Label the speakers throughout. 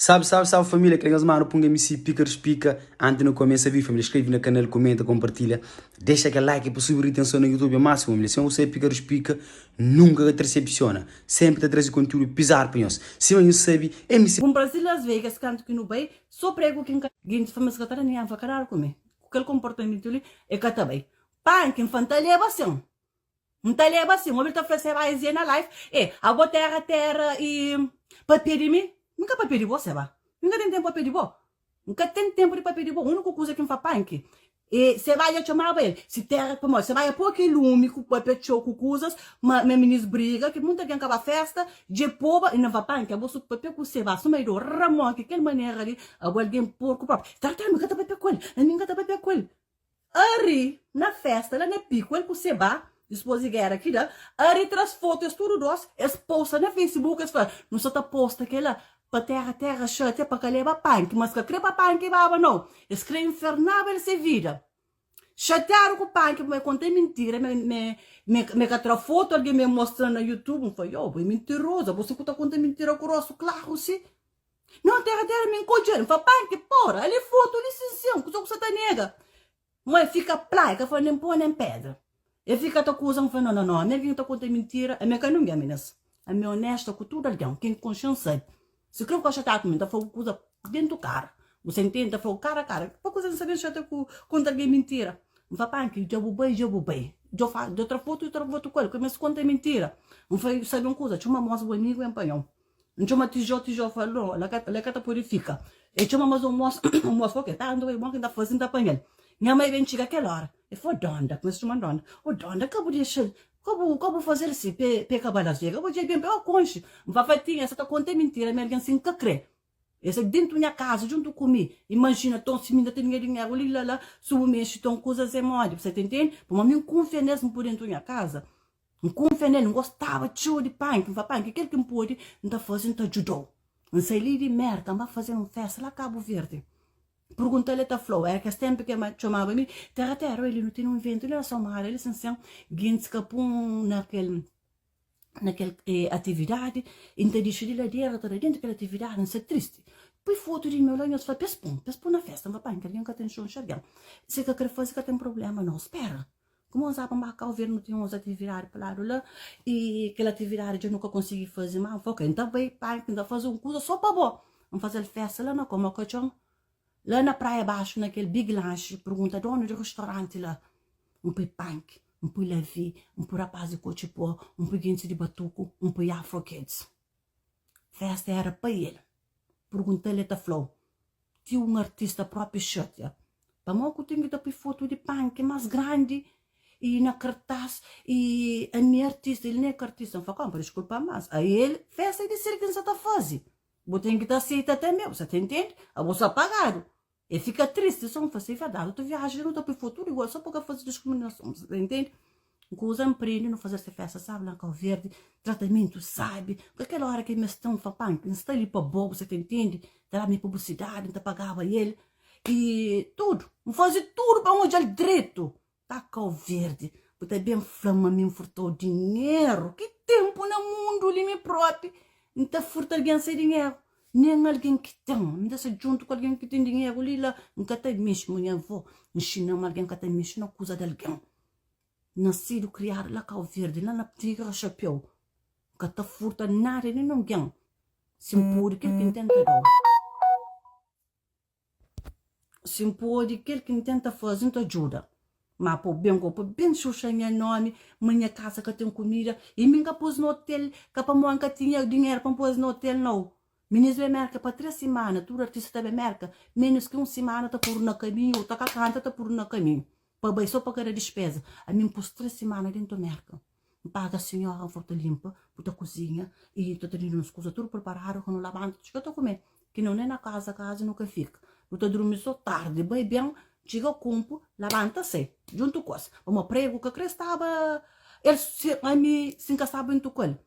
Speaker 1: Salve família, que legal, mano, punga MC Pica Respica. Antes não começa a vir, família, inscreve no canal, comenta, compartilha. Deixa aquele like para subir a atenção no YouTube, é máximo, família. Se você é Pica Respica, nunca te decepciona. Sempre te traz conteúdo pisar para nós. Se você sabe, MC...
Speaker 2: Um Brasil Las Vegas, canto que no bem, só prego que gente famosa que tá nem a vacarar comer. Aquele comportamento ali é que tá bem. Pá, que infantaria assim. Não tá leva assim, o homem tá oferecendo a na live, a boa terra e papel de mim. Nunca papel de você, vai. Nunca tem tempo papel de boa. Nunca tem tempo de papel de boa. A única coisa que me faz punk. E você vai chamar ele. Se terra como você vai pôr aquele lume com papel de choco, coisas, mas ministro briga, que muita gente acaba a festa, de povo, e não vai punk, a bolsa papel com você vai, suma do ramon, que aquela maneira ali, alguém porco próprio. Tá, nunca tá papel com ele, nunca tá papel com ele. Ari, na festa, lá na pico, ele com você vai, esposa guerra aqui, né? Ari traz fotos, tudo nós, posta na Facebook, não só tá posta aquela, para terra, chate, para que leva punk, mas que crepa punk, baba, não. Escreve infernável se vira. Chatearam com o punk, me contei mentira, me catra foto, alguém me mostrando no YouTube, eu falei, é mentirosa, você que tá contando mentira grosso, claro, sim. Não, terra, me encontrou, eu falei, punk, porra, ele foto, licencião, que você tá nega. Mas fica placa, eu falei, nem pôr, nem pedra. E fica te acusando, não, a minha que tá contando mentira, a minha que não é, meninas. A minha honesta com tudo, alguém, quem consciência. Se creu que eu chatear comigo, tá falando coisa dentro do cara. Você entende? Tá falando cara a cara. Por coisa não saber chatear com alguém mentira. Não vai para que já bubei. Já outra foto com ele, começa a contar mentira. Não foi, sabe uma coisa? Tinha uma moça comigo e empanhão. Não tinha uma tijolo, falou, ela cata purifica. E tinha uma moça, porque tá, andando bem, que tá fazendo, tá apanhando. Minha mãe vem chegar aquela hora. E foi donda, começou uma donda. O donda, acabou de deixar. Como fazer assim, peca balas vega? Eu vou dizer bem, eu conche. Vai fazer essa tá contando mentira, mas alguém assim que crê. Essa dentro da minha casa, junto comigo. Imagina, tão se ainda tem dinheiro ali, lá, submexe, tão coisas é moda. Você entende? Por mim, confia nesse por dentro da minha casa. Não confia nele, não gostava de show de punk. Não punk, aquele que me pôde, não tá fazendo, tá ajudou. Não sei ali de merda, vai fazer uma festa lá, Cabo Verde. Perguntei-lhe a Flow, era que sempre que chamava-me, terra, ele não tem um evento, ele era só uma área, ele sensação, gente escapou naquela atividade, então deixa ele lá dentro daquela atividade, não sei, triste. Põe foto de meu lá e eu falei, pespon na festa, não vai para ninguém que tem chão enxergar. Se que quer fazer que tem problema, não, espera. Como usar para marcar o ver, não tinha umas atividades para lá, e aquela atividade eu nunca consegui fazer, mas ok, então vai, pai, ainda fazer uma coisa só para bom. Vamos fazer festa lá, não, como a chão. Lá na praia abaixo, naquele Big Lunch, pergunta dono do restaurante lá. Um põe punk, um põe levi, um põe rapaz de cochipó, um põe gente de batuco, um põe afro kids. Festa era para ele. Perguntei-lhe a Flow. Tinha um artista próprio chute. Para mim, eu tenho que dar foto de punk mais grande. E na cartaz, e a minha artista, ele não é artista, não fala, desculpa mais. Aí ele, festa de ser que não está fazendo. Eu tenho que dar aceita até meu, você entende? Eu vou ser pagado. E fica triste, só não faz verdade. Eu tô viajando, não tô para o futuro igual, só porque eu faço discriminação, você entende? Com os emprego, não fazer essa festa, sabe, lá com o verde, tratamento, sabe? Porque aquela hora que me estão falando, não está ali para bobo, você entende? Dá minha publicidade, não pagava ele. E tudo, não fazia tudo para onde ele direito. Tá com o verde, porque bem flama, me furtou dinheiro. Que tempo no mundo, ali me próprio. Não está furtando alguém sem dinheiro. Nem alguém que tem, não está junto com alguém que tem dinheiro ali lá, nunca tem mesmo, minha avó, ensinando alguém que tem mesmo na coisa de alguém. Nascido, criado lá Cabo Verde, lá na Tigre Chapéu, nunca está furta nada nem ninguém. Se pode aquele que tenta dar. Se pode aquele que tenta fazer, não ajuda. Mas por bem xuxa minha nome, minha casa que tem comida, e minha pôs no hotel, que para mim que tinha dinheiro para pôr no hotel, não. Menos de merca para 3 semanas, tudo artista de merca, menos que 1 semana está por no caminho, outra canta está por no caminho. Para bem só para cada despesa. A mim pôs 3 semanas dentro da merca. Paga a senhora, a volta limpa, puta cozinha, e estou tendo umas coisas tudo preparado, quando lavando, que eu estou comendo. Que não é na casa nunca fica. Eu estou dormindo só tarde, bem, chega ao campo, lavanta-se, junto com isso. Uma prego que estava, ele se encaçava junto com ele.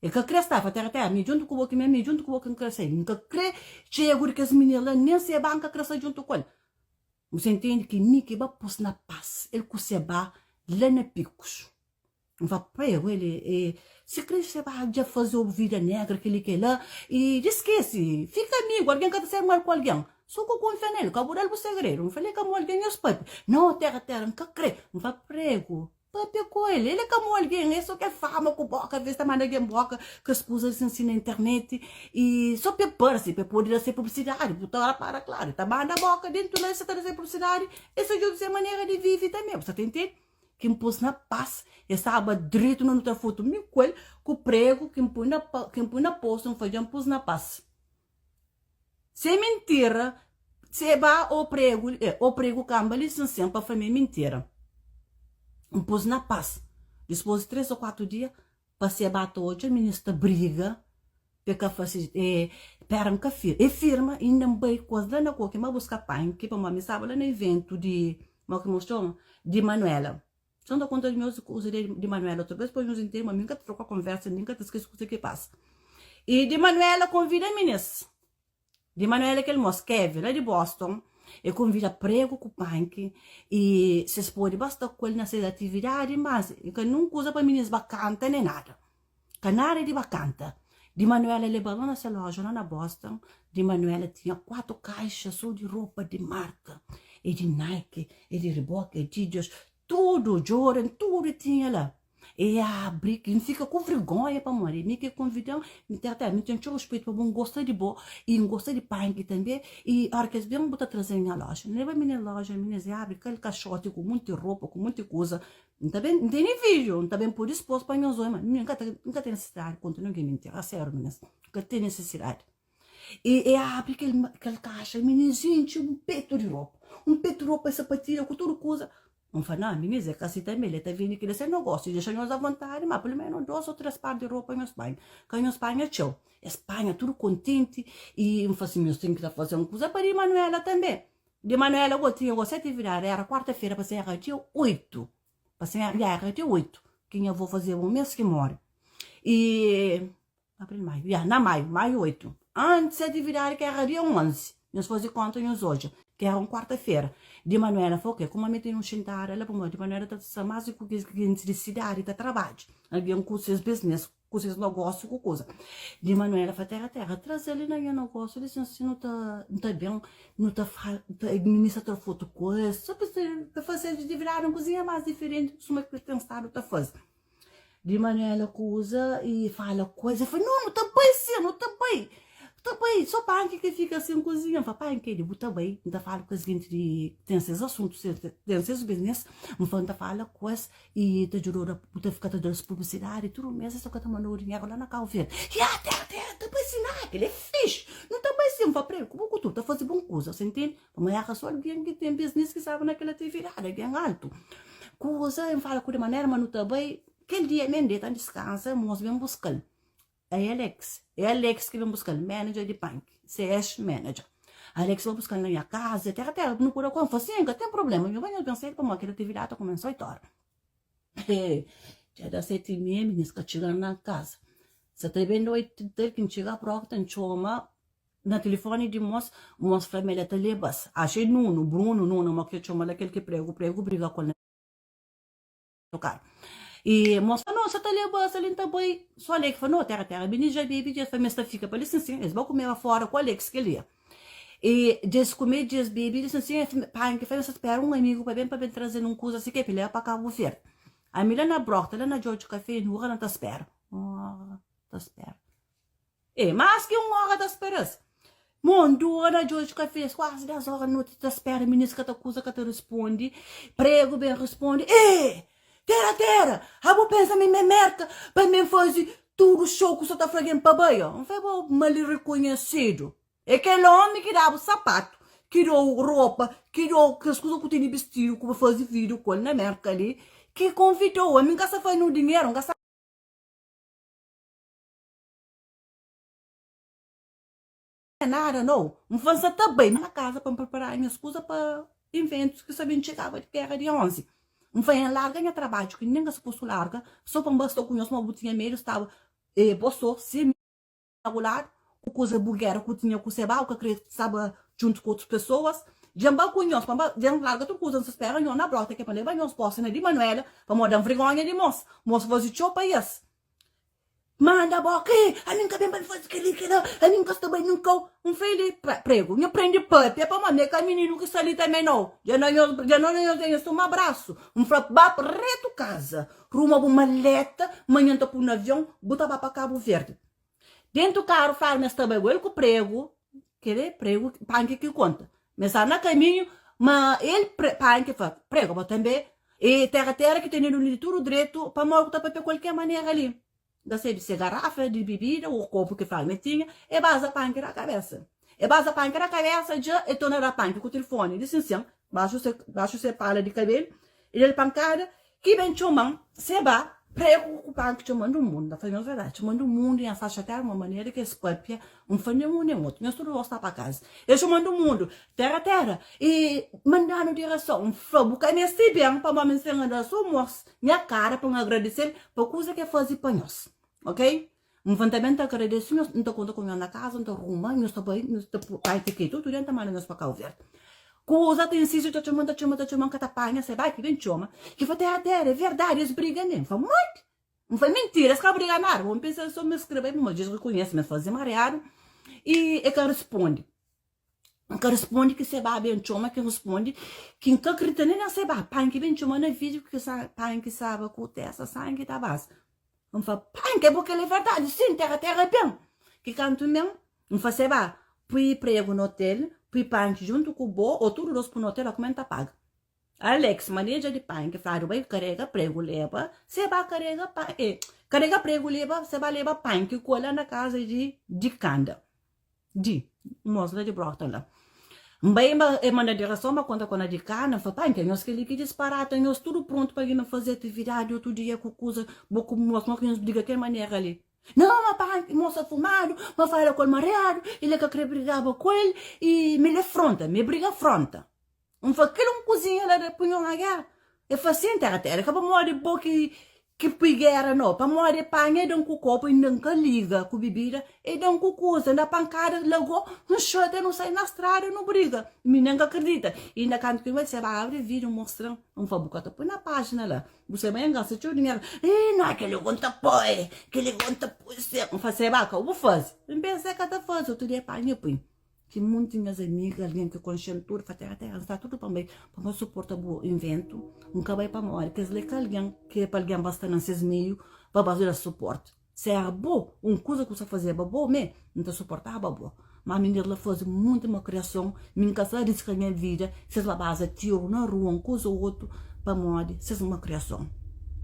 Speaker 2: E que estava até me junto com o que me junto com o que cresce. Nunca crê, chega que as meninas lá nem se banca crescer junto com ele. Você entende que me que vai pôr na paz, ele que se vai lá na picos. Vá prego ele, se crente você vai já fazer o vida negra, aquele que lá, e esquece, fica amigo, alguém que ser mal com alguém. Só que eu confio nele, acabou de você segredo, não falei que amo alguém e os papos. Não, terra, nunca crê, não vá prego. Papi com ele é como alguém, isso que é fama com boca, vê se tá mandando alguém boca, que as coisas assim na internet, e só para-se, para poder ser publicidade, botar para claro, tá mandando a boca dentro lá, você tá ser publicidade, isso é maneira de viver também, você entende? Que me pôs na paz, eu estava direito na outra foto, me com o prego, que me põe na posto, não foi, já me pôs na paz. Se é mentira, se vai o prego camba, licença, para família mentira. Me pôs na paz. Depois de 3 ou 4 dias, passei a bater hoje, a ministra briga, porque peram que firma, e não vai coisa lá na coisa, que me buscar pai, que para mim estava lá no evento de, como que mostrou, de Manuela. Só não conta de meus cursos de Manuela outra vez, depois nos inteiros, mas nunca trocou a conversa, nunca esqueci o que passa. E de Manuela convida a ministra. De Manuela que ele mostra, Kevin, lá de Boston, e convida prego com o punk, e vocês podem basta com ele nessa atividade, mas que não usa para meninas bacanta nem nada. Canária de bacanta. De Manuela levou lá nessa loja, lá na Boston, de Manuela tinha 4 caixas só de roupa de marca, e de Nike, e de Reebok, e de Adidas, tudo, Jordan, tudo tinha lá. E abre, que fica com vergonha para morrer. Me que convidam, me tem um respeito para gostar de boa, e gostar de punk também, e a hora que eles vêm, botar trazer na loja. Leva a minha loja, a minha abre aquele caixote com muita roupa, com muita coisa. Não tem nem vídeo, não tá bem por disposto para meus olhos, nunca tem necessidade, conta ninguém mentir, a sério, meninas, nunca tem necessidade. E abre aquele caixa, meninozinho, tinha um peito de roupa, sapatilha, com tudo coisa. Não fala, não, meninas, é que assim também, ele está vindo aqui desse negócio, deixa nós à vontade, mas pelo menos 2 ou 3 pares de roupa em Espanha. Que em Espanha é tchau. Espanha, tudo contente, e eu falo assim, meus tenho que estar fazendo coisa para ir Manuela também. De Manuela, eu tinha 7 virar, era quarta-feira, para ser dia 8. Para ser dia 8, que eu vou fazer o mês que mora. E, abril, maio, maio 8. Antes de virar, que era dia 11. Nós fazemos conta hoje, que era uma quarta-feira. De Manuela foi o quê? Como a mim tem um jantar, ela para de Manuela está mais com que de cidade, de trabalho. Havia com seus business, com seus negócios, com coisa. De Manuela foi terra, traz ele no negócio, ele disse assim, não tá bem, não tá administra foto coisa, só para fazer de virar uma cozinha mais diferente, só que pensar tá fazendo. De Manuela coisa e fala coisa, eu falei, não tá bem, sim, não tá bem. Tá bem, só para que fica assim cozinha, papai, que ele botar bem, ainda fala com a gente de tem esses assuntos, tem esses business, não ainda fala coisa e te jurou da ficar toda essa publicidade, tudo mesmo, só que tá mandando dinheiro lá na calveira. E até, tá bem ensinar, que ele é fixe, não tá bem assim, papai, como que tu tá fazendo bom coisa, você entende? Mas é só alguém que tem business que sabe naquela atividade, alguém alto. Coisa, eu falo de maneira, mas não tá bem, aquele dia mesmo, tá descansa, nós vamos buscar. É Alex que vem buscar manager de punk, CS manager. Alex vai buscar na minha casa, até não por alguma assim, tem problema. Eu venho pensar como aquela atividade começou 8 horas. Já dá 7h30, meninas, que chegando na casa. Você tá vendo 8 que chega a próxima, tem chama na telefone de moça família tá lebas. Achei Bruno, mas que chama daquele que prego, briga com ele. Tocar. E mostra, não, você tá levando, ele tá bem. Só Alex falou, não, terra, menino já bebe, já foi, mas fica para ele assim, eles vão comer lá fora com o Alex que ele ia. E dias comer, dias bebe, ele assim, pai, que faz, espera um amigo para bem trazer um coisa assim, que ele é para Cabo Verde. A Mila na broca, lá na George Café, no hora, não tá espera. Tá espera. E mais que 1 hora tá esperando. Mundo, na George Café, quase 10 horas, não tá espera, menino que tá coisa que te responde, prego bem responde, Tera, a vou pensar me merda, para me fazer tudo show que você tá fazendo para banho. Não foi mal reconhecido. É aquele homem que dava o sapato, que deu roupa, que deu as coisas que tinha vestido, que fazer vídeo com ele na merda ali, que convidou, a mim gasta fazendo dinheiro, gasta nada, não. Não fazia também na casa para preparar minhas coisas para eventos que sabiam chegava de guerra de 11. Não foi larga minha trabalho, que ninguém se posso larga, só para bastou com uma botinha meio, estava, postou, se regular, com coisa bulguera que tinha com o Sebal, que estava junto com outras pessoas, Jamba com nós, já larga tu coisa, se espera nós na brota, que é para levar nós posse, né, de Manuela, para modar vergonha de moço. Moço fazer chopa isso. Manda boca, a mim cabem para fazer que não, a mim gosta bem nunca, filho prego, me prende papi, é para mamãe, que a menino que está ali também não. Já não tenho um abraço, frapá preto casa, rumo a uma maleta, manhã tá por um avião, bota para Cabo Verde. Dentro do carro, fala, mas também ele com prego, querer prego, panque que conta. Mas está na caminho, mas ele panque fala, prego, mas também, e terra que tem no lituro direito, para morrer de qualquer maneira ali. Da de ser garrafa de bebida, o copo que fala metinha, e basta panque na cabeça. E basta panque na cabeça, já, e torna a panque com o telefone, disse assim, baixo você pala de cabelo, e ele pancada, que bem chumão, se vai, prego o panque chamando o mundo, da família verdade, chamando o mundo e a faixa até uma maneira que esse papia, família um e outro, nós tudo voltar para casa. Eu chamando o mundo, terra, e mandando direção, buscar nesse bem, para uma mensagem da sua moça, minha cara, para agradecer, por coisa que fazer para nós. Ok? Também agradeço, não estou contando com na casa, não estou arrumando, não estou bem, não estou pai que tudo dentro da mão nós para cá o verde. Coisa tem sido tá chamando que tá panha, você vai que vem chama, que foi terra, é verdade, eles brigam nem, foi muito, não foi mentira, eles brigam nada, vamos pensar só me escrever, mas eles reconhecem, mas fazer mareado, e que responde que você vai bem chama, que responde, que não acredita nem na você vai, pai que vem chama no vídeo, que pai que sabe com essa sangue da base. Não fala, panque, porque é verdade, sim, terra é bem. Que canto mesmo, não faz se vai, põe prego no hotel, põe panque junto com o bo, ou tudo dois no hotel, como tá paga. Alex, maneja de panque, fala, vai, carrega prego, leva, você vai carrega panque, carrega prego, leva, você vai levar panque, cola na casa de canda. Moça de brota lá. Bem, manda direção, mas quando a de carne, fala, pai, nós que ele que disparata, nós tudo pronto para ir fazer atividade, outro dia com coisa, boco moço, que nos diga que maneira ali. Não, mas pai, moça fumado, mas fala com o mareado, ele que queria brigar com ele, e me afronta, me briga afronta. Não fala, que não cozinha lá de punhão na guerra. É fácil, terra, acaba morrer de boca que pigueira não, para morrer panha, dão com o copo e nunca liga com bebida, e dão com coisa, na pancada, logo, não chota, não sai na estrada, não briga, me nem acredita, e ainda quando que você vai abrir vídeo mostrando, não foi bocata, põe na página lá, você vai engastar seu dinheiro, e não é que ele conta põe, que ele conta põe, não faz ser vaca, eu vou fazer, não pensei que eu fazer, eu teria panha, põe. Que muitas amigas, alguém que conjuntura, terra, está tudo para mim, para suportar o invento, nunca vai para morrer, que é alguém que para alguém bastante esses meios, para fazer suporte. Se é bom, coisa que você fazia bom, não está suportava bom. Mas a menina faz muito uma criação, minha casa risca a minha vida, se ela base tiro na rua, coisa ou outra, para morrer, se é uma criação.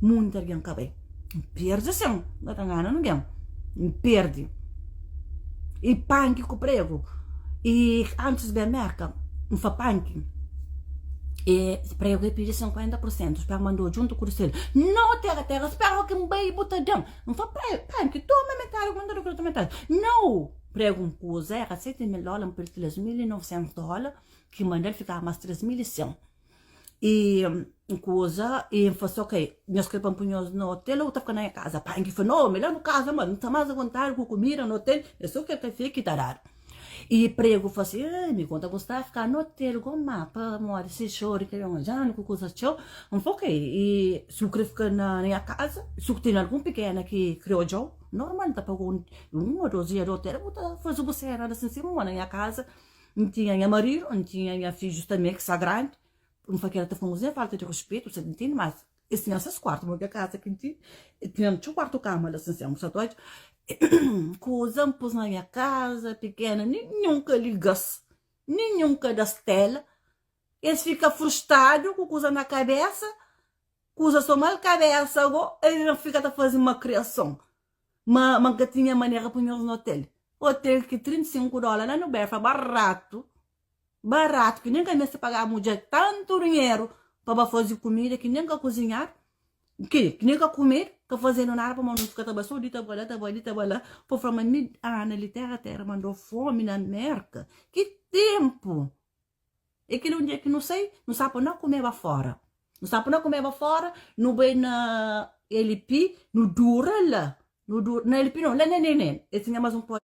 Speaker 2: Muita alguém que vai. Perde assim, não está ganhando ninguém. Perde. E panque com prego. E antes da merca, foi panque. E para eu pedir 50%, espero mandou junto com o selo. Não, terra, espero que um bem botadão. Não foi panque, toma metade, mandou que metade. Não, prego coisa, era $7.000 por $3.900, que mandou ficar mais 3.100. E coisa, e foi só que nós que punhamos no hotel, eu estava ficando na casa. Panque foi, não, melhor no casa, mano, não está mais a contar com comida no hotel, é só que fica tarado. E prego falou assim, me conta, gostar de ficar no hotel com mapa, mora, se chora, que eu já com coisa show, não foi ok. E sucre fica na minha casa, sucre tem algum pequeno que criou já, normal, tá pagando 1 ou 2 dias do hotel, vou fazer você era assim, na minha casa, não tinha minha marido, não tinha minha filha também, que é grande, não foi que ela tá fazendo falta de respeito, você não entende mais. E tinha esses quartos, uma casa que tinha um quarto cama, assim, só dois. Coisa, pus na minha casa, pequena, nunca ligas, nunca das telas. Eles ficam frustrados com coisa na cabeça, coisa só mal cabeça, eles não ficam a fazer uma criação. Mas que tinha maneira para nós no hotel. Hotel que $35 lá no Berfa, barato, que nem que se pagar mulher tanto dinheiro para fazer comida, que nem que cozinhar. Que nem que comer, que fazendo nada para mandar ficar trabalhando, trabalhando, por forma de Ana, terra, mandou fome na merca. Que tempo! E que um dia que não sei, não sabe não comer fora. Não sabe não comer fora, não vai na LP, não dura lá. Não dura, na LP não, lá nem. Esse é mais um pouco.